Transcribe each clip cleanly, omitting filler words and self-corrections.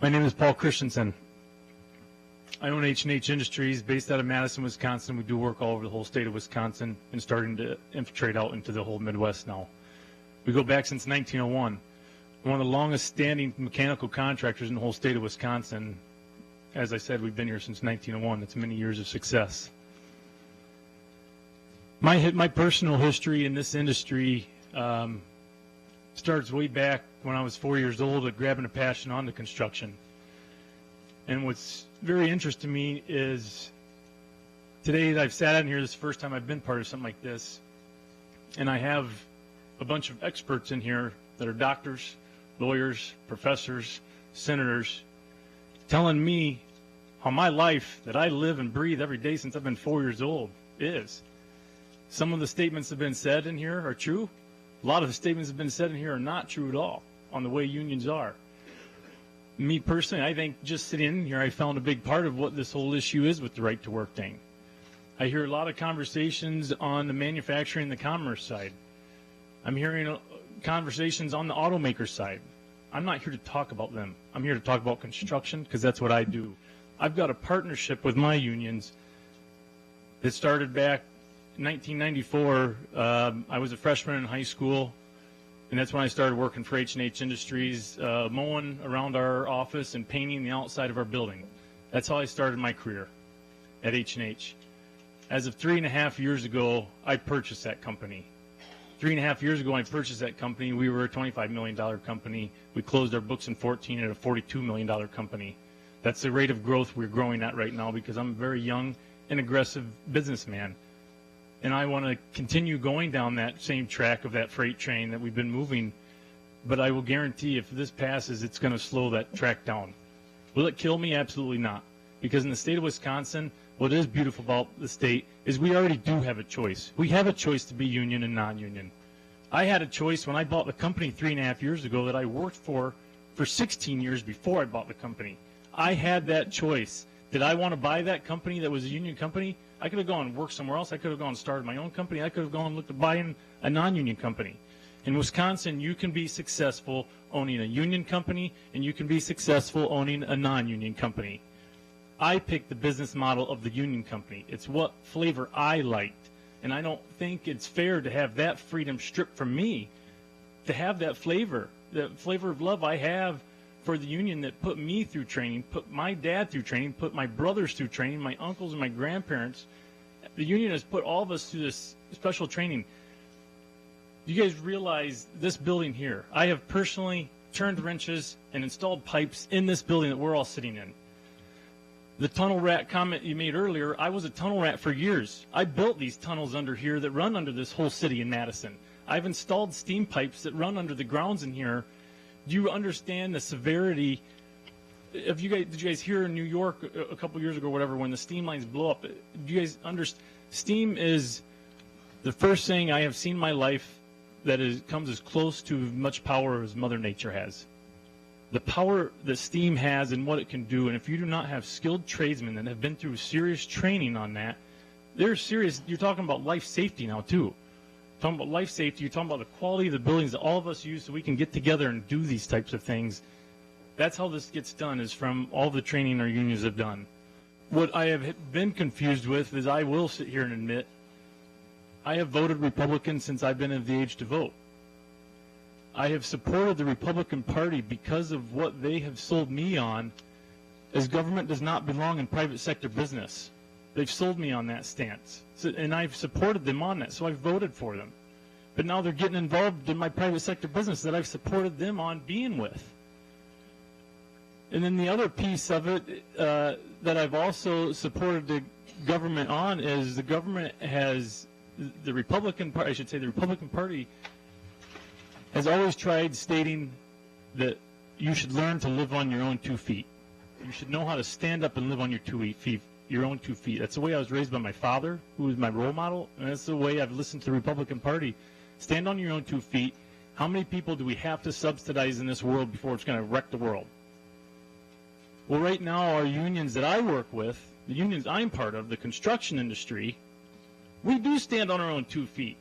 My name is Paul Christiansen. I own H&H Industries based out of Madison, Wisconsin. We do work all over the whole state of Wisconsin and starting to infiltrate out into the whole Midwest now. We go back since 1901. We're one of the longest standing mechanical contractors in the whole state of Wisconsin. As I said, we've been here since 1901. It's many years of success. My personal history in this industry starts way back when I was 4 years old at grabbing a passion on the construction. And what's very interesting to me is today that I've sat in here, this is the first time I've been part of something like this, and I have a bunch of experts in here that are doctors, lawyers, professors, senators, telling me how my life that I live and breathe every day since I've been 4 years old is. Some of the statements that have been said in here are true. A lot of the statements that have been said in here are not true at all on the way unions are. Me personally, I think just sitting in here, I found a big part of what this whole issue is with the right to work thing. I hear a lot of conversations on the manufacturing and the commerce side. I'm hearing conversations on the automaker side. I'm not here to talk about them. I'm here to talk about construction because that's what I do. I've got a partnership with my unions that started back in 1994. I was a freshman in high school, and that's when I started working for H&H Industries, mowing around our office and painting the outside of our building. That's how I started my career at H&H. As of 3.5 years ago, I purchased that company. 3.5 years ago, I purchased that company. We were a $25 million company. We closed our books in 2014 at a $42 million company. That's the rate of growth we're growing at right now because I'm a very young and aggressive businessman. And I want to continue going down that same track of that freight train that we've been moving. But I will guarantee if this passes, it's going to slow that track down. Will it kill me? Absolutely not. Because in the state of Wisconsin, what is beautiful about the state is we already do have a choice. We have a choice to be union and non-union. I had a choice when I bought the company 3.5 years ago that I worked for 16 years before I bought the company. I had that choice. Did I want to buy that company that was a union company? I could have gone and worked somewhere else. I could have gone and started my own company. I could have gone and looked at buying a non-union company. In Wisconsin, you can be successful owning a union company, and you can be successful owning a non-union company. I picked the business model of the union company. It's what flavor I liked, and I don't think it's fair to have that freedom stripped from me, to have that flavor of love I have for the union that put me through training, put my dad through training, put my brothers through training, my uncles and my grandparents. The union has put all of us through this special training. You guys realize this building here, I have personally turned wrenches and installed pipes in this building that we're all sitting in. The tunnel rat comment you made earlier, I was a tunnel rat for years. I built these tunnels under here that run under this whole city in Madison. I've installed steam pipes that run under the grounds in here. Do you understand the severity? Did you guys hear in New York a couple years ago, or whatever, when the steam lines blow up? Do you guys understand? Steam is the first thing I have seen in my life that comes as close to much power as Mother Nature has. The power that steam has and what it can do, and if you do not have skilled tradesmen that have been through serious training on that, they're serious. You're talking about life safety now too. Talking about life safety, you're talking about the quality of the buildings that all of us use so we can get together and do these types of things. That's how this gets done, is from all the training our unions have done. What I have been confused with is, I will sit here and admit, I have voted Republican since I've been of the age to vote. I have supported the Republican Party because of what they have sold me on, as government does not belong in private sector business. They've sold me on that stance, and I've supported them on that, so I've voted for them. But now they're getting involved in my private sector business that I've supported them on being with. And then the other piece of it that I've also supported the government on is the government has, the Republican Party, I should say the Republican Party, has always tried stating that you should learn to live on your own 2 feet. You should know how to stand up and live on your 2 feet. Your own 2 feet. That's the way I was raised by my father, who was my role model, and that's the way I've listened to the Republican Party. Stand on your own 2 feet. How many people do we have to subsidize in this world before it's going to wreck the world? Well, right now, our unions that I work with, the unions I'm part of, the construction industry, we do stand on our own 2 feet.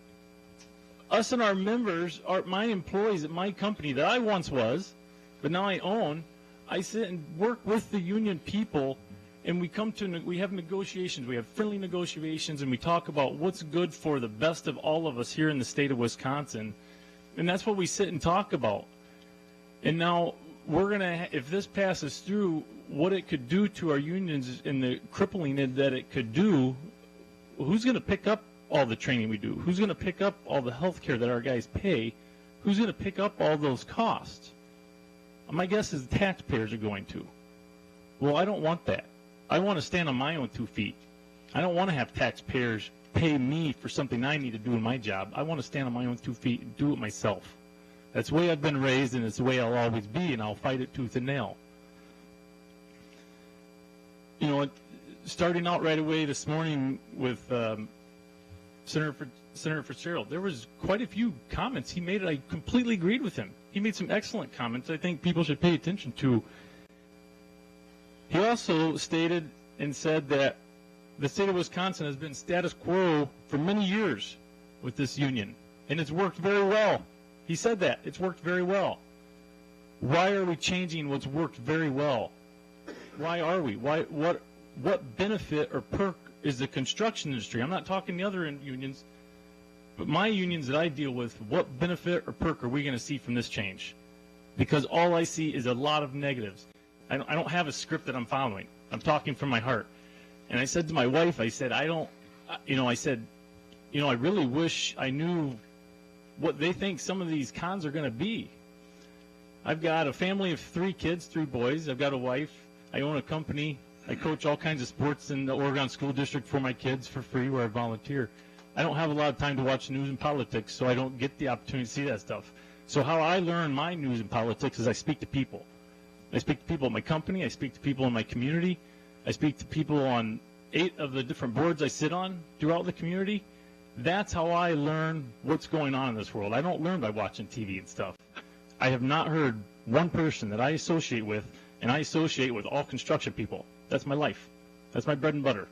Us and our members, my employees at my company that I once was, but now I own, I sit and work with the union people, and we have negotiations. We have friendly negotiations, and we talk about what's good for the best of all of us here in the state of Wisconsin. And that's what we sit and talk about. And now we're going to, if this passes through, what it could do to our unions and the crippling that it could do, who's going to pick up all the training we do? Who's going to pick up all the health care that our guys pay? Who's going to pick up all those costs? My guess is the taxpayers are going to. Well, I don't want that. I want to stand on my own 2 feet. I don't want to have taxpayers pay me for something I need to do in my job. I want to stand on my own 2 feet and do it myself. That's the way I've been raised, and it's the way I'll always be, and I'll fight it tooth and nail. You know, starting out right away this morning with Senator Fitzgerald, there was quite a few comments he made, and I completely agreed with him. He made some excellent comments I think people should pay attention to. He also stated and said that the state of Wisconsin has been status quo for many years with this union, and it's worked very well. He said that. It's worked very well. Why are we changing what's worked very well? Why are we? What benefit or perk is the construction industry? I'm not talking the other unions, but my unions that I deal with, what benefit or perk are we going to see from this change? Because all I see is a lot of negatives. I don't have a script that I'm following. I'm talking from my heart. And I said to my wife, I said, I really wish I knew what they think some of these cons are going to be. I've got a family of 3 kids, 3 boys. I've got a wife. I own a company. I coach all kinds of sports in the Oregon School District for my kids for free where I volunteer. I don't have a lot of time to watch news and politics, so I don't get the opportunity to see that stuff. So how I learn my news and politics is I speak to people. I speak to people at my company. I speak to people in my community. I speak to people on 8 of the different boards I sit on throughout the community. That's how I learn what's going on in this world. I don't learn by watching TV and stuff. I have not heard one person that I associate with, and I associate with all construction people. That's my life. That's my bread and butter.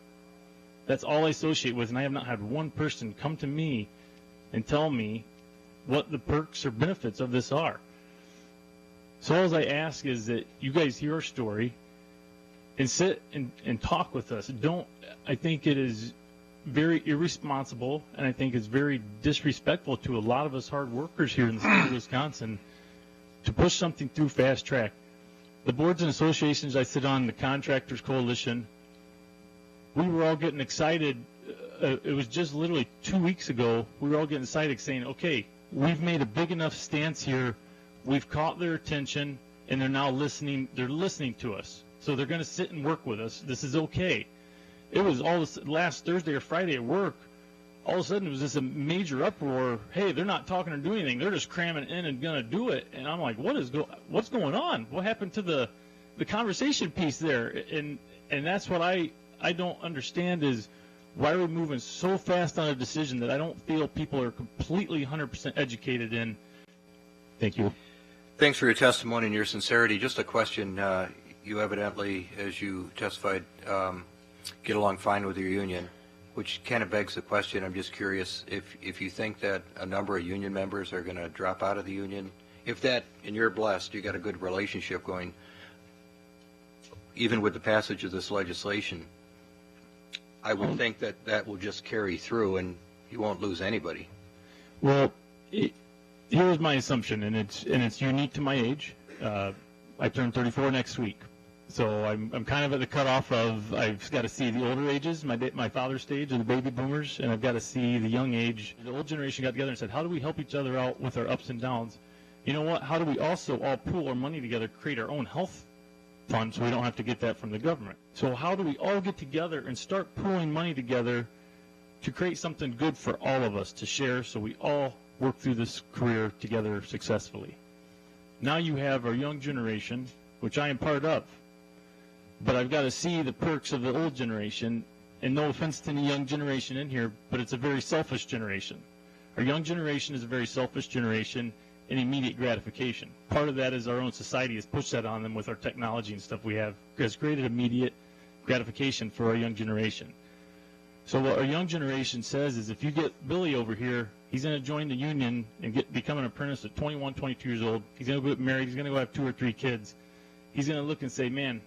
That's all I associate with, and I have not had one person come to me and tell me what the perks or benefits of this are. So all I ask is that you guys hear our story and sit and talk with us. I think it is very irresponsible, and I think it's very disrespectful to a lot of us hard workers here in the state of Wisconsin to push something through fast track. The boards and associations I sit on, the Contractors Coalition, we were all getting excited. It was just literally 2 weeks ago, we were all getting excited saying, okay, we've made a big enough stance here. We've caught their attention, and they're now listening. They're listening to us. So they're going to sit and work with us. This is okay. It was all this last Thursday or Friday at work. All of a sudden, it was just a major uproar. Hey, they're not talking or doing anything. They're just cramming in and going to do it. And I'm like, what's going on? What happened to the conversation piece there? And that's what I don't understand is why are we moving so fast on a decision that I don't feel people are completely 100% educated in. Thank you. Thanks for your testimony and your sincerity. Just a question. You evidently, as you testified, get along fine with your union, which kind of begs the question. I'm just curious if you think that a number of union members are going to drop out of the union. If that, and you're blessed, you got a good relationship going, even with the passage of this legislation, I would think that that will just carry through and you won't lose anybody. Well, here's my assumption, and it's unique to my age. I turn 34 next week. So I'm kind of at the cutoff of I've got to see the older ages, my father's stage of the baby boomers, and I've got to see the young age. The old generation got together and said, how do we help each other out with our ups and downs? You know what? How do we also all pool our money together, create our own health fund so we don't have to get that from the government? So how do we all get together and start pooling money together to create something good for all of us to share so we all work through this career together successfully? Now you have our young generation, which I am part of. But I've got to see the perks of the old generation, and no offense to any young generation in here, but it's a very selfish generation. Our young generation is a very selfish generation in immediate gratification. Part of that is our own society has pushed that on them with our technology and stuff we have, has created immediate gratification for our young generation. So what our young generation says is if you get Billy over here, he's going to join the union and become an apprentice at 21, 22 years old. He's going to get married. He's going to go have 2 or 3 kids. he's going to look and say, man,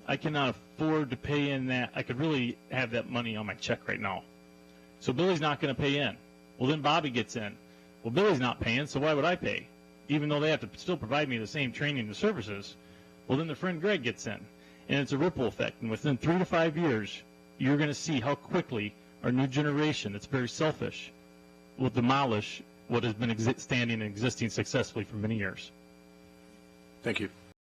I cannot afford to pay in that. I could really have that money on my check right now. So Billy's not going to pay in. Well, then Bobby gets in. Well, Billy's not paying, so why would I pay? Even though they have to still provide me the same training and services. Well, then the friend Greg gets in. And it's a ripple effect. And within 3 to 5 years, you're going to see how quickly our new generation that's very selfish will demolish what has been standing and existing successfully for many years. Thank you.